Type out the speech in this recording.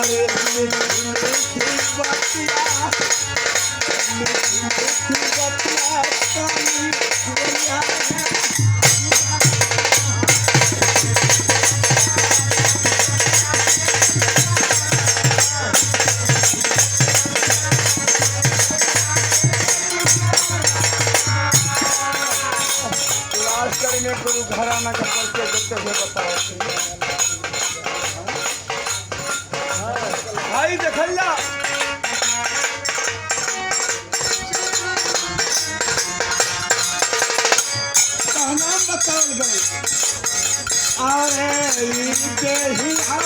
अरे मीठी बतिया कमी दुनिया में गुरु घराना का परिचय देते हुए बताओ भाई देखिया नाम बताओ गए अरे देहिया